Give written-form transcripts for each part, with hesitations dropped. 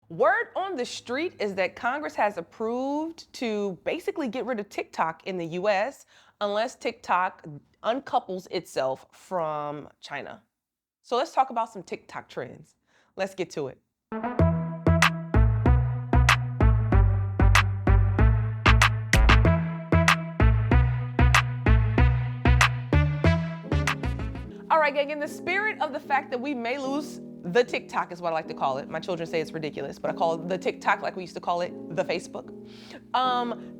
Word on the street is that Congress has approved to basically get rid of TikTok in the US unless TikTok uncouples itself from China. So let's talk about some TikTok trends. Let's get to it. All right, gang, in the spirit of the fact that we may lose the TikTok is what I like to call it. My children say it's ridiculous, but I call it the TikTok like we used to call it the Facebook.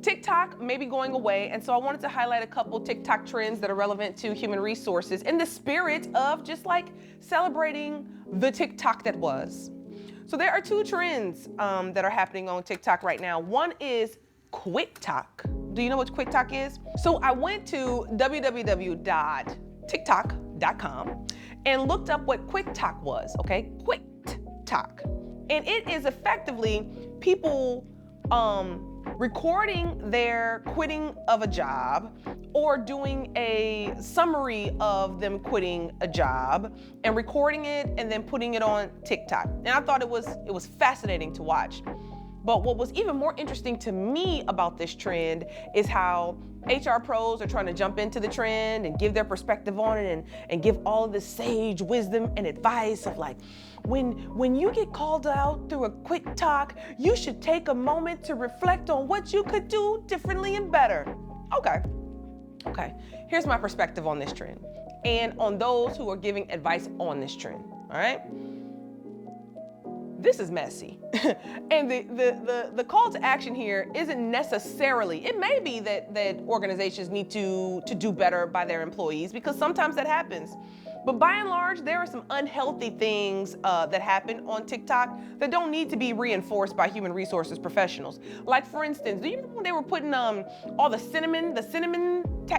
TikTok may be going away, and so I wanted to highlight a couple TikTok trends that are relevant to human resources in the spirit of just like celebrating the TikTok that was. So there are two trends that are happening on TikTok right now. One is QuickTok. Do you know what QuickTok is? So I went to www.tiktok.com and looked up what QuickTok was, okay? QuickTok. And it is effectively people recording their quitting of a job or doing a summary of them quitting a job and recording it and then putting it on TikTok. And I thought it was fascinating to watch. But what was even more interesting to me about this trend is how HR pros are trying to jump into the trend and give their perspective on it and give all of this sage wisdom and advice of like, when you get called out through a quick talk, you should take a moment to reflect on what you could do differently and better. Okay, here's my perspective on this trend and on those who are giving advice on this trend, all right? This is messy. And the call to action here isn't necessarily, it may be that organizations need to do better by their employees because sometimes that happens. But by and large, there are some unhealthy things that happen on TikTok that don't need to be reinforced by human resources professionals. Like for instance, do you remember when they were putting all the cinnamon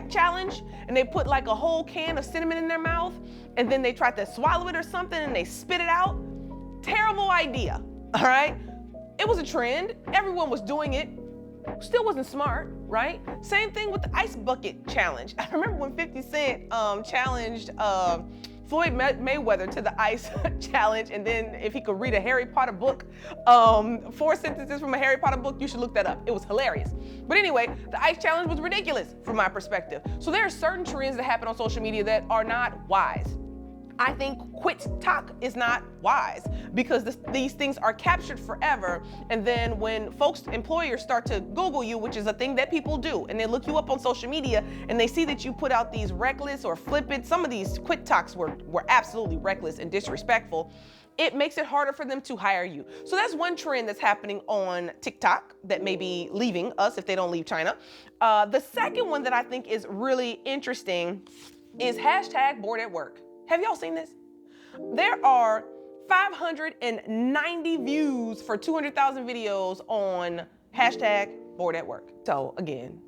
challenge, and they put like a whole can of cinnamon in their mouth, and then they tried to swallow it or something, and they spit it out? Terrible idea, all right? It was a trend, everyone was doing it, still wasn't smart, right? Same thing with the ice bucket challenge. I remember when 50 Cent challenged Floyd Mayweather to the ice challenge, and then if he could read a Harry Potter book, 4 sentences from a Harry Potter book, you should look that up. It was hilarious. But anyway, the ice challenge was ridiculous from my perspective. So there are certain trends that happen on social media that are not wise. I think QuickTok is not wise because these things are captured forever. And then when employers start to Google you, which is a thing that people do, and they look you up on social media and they see that you put out these reckless or flippant, some of these QuickToks were absolutely reckless and disrespectful, it makes it harder for them to hire you. So that's one trend that's happening on TikTok that may be leaving us if they don't leave China. The second one that I think is really interesting is hashtag bored at work. Have y'all seen this? There are 590 views for 200,000 videos on hashtag bored at work. So again,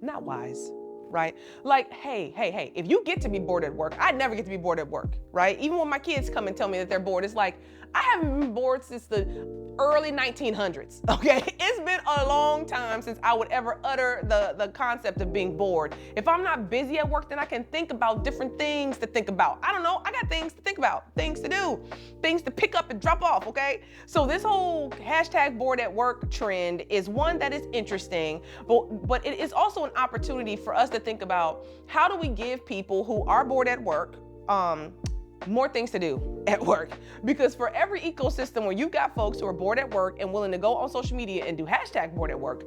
not wise, right? Like, hey, if you get to be bored at work, I never get to be bored at work, right? Even when my kids come and tell me that they're bored, it's like, I haven't been bored since the early 1900s, okay? It's been a long time since I would ever utter the concept of being bored. If I'm not busy at work, then I can think about different things to think about. I don't know, I got things to think about, things to do, things to pick up and drop off, okay? So this whole hashtag bored at work trend is one that is interesting, but it is also an opportunity for us to think about how do we give people who are bored at work, more things to do at work. Because for every ecosystem where you've got folks who are bored at work and willing to go on social media and do hashtag bored at work,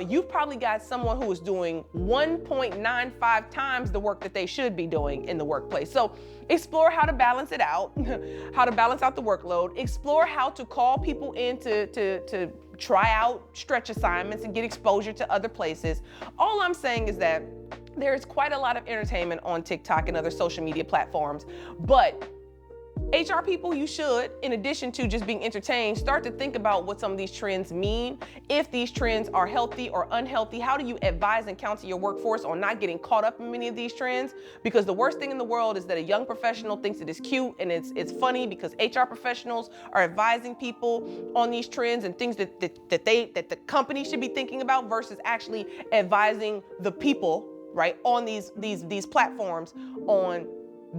you've probably got someone who is doing 1.95 times the work that they should be doing in the workplace. So explore how to balance it out, how to balance out the workload, explore how to call people in to try out stretch assignments and get exposure to other places. All I'm saying is that there's quite a lot of entertainment on TikTok and other social media platforms, but HR people, you should, in addition to just being entertained, start to think about what some of these trends mean. If these trends are healthy or unhealthy, how do you advise and counsel your workforce on not getting caught up in many of these trends? Because the worst thing in the world is that a young professional thinks it is cute and it's funny because HR professionals are advising people on these trends and things that the company should be thinking about versus actually advising the people, right, on these platforms on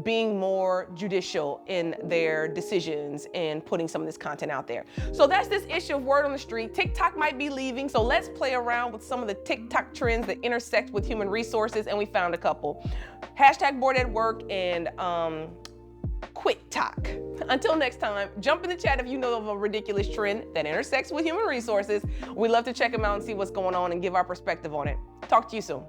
being more judicial in their decisions and putting some of this content out there. So that's this issue of word on the street. TikTok might be leaving, so let's play around with some of the TikTok trends that intersect with human resources, and we found a couple. Hashtag bored at work and Quit Talk. Until next time, jump in the chat if you know of a ridiculous trend that intersects with human resources. We'd love to check them out and see what's going on and give our perspective on it. Talk to you soon.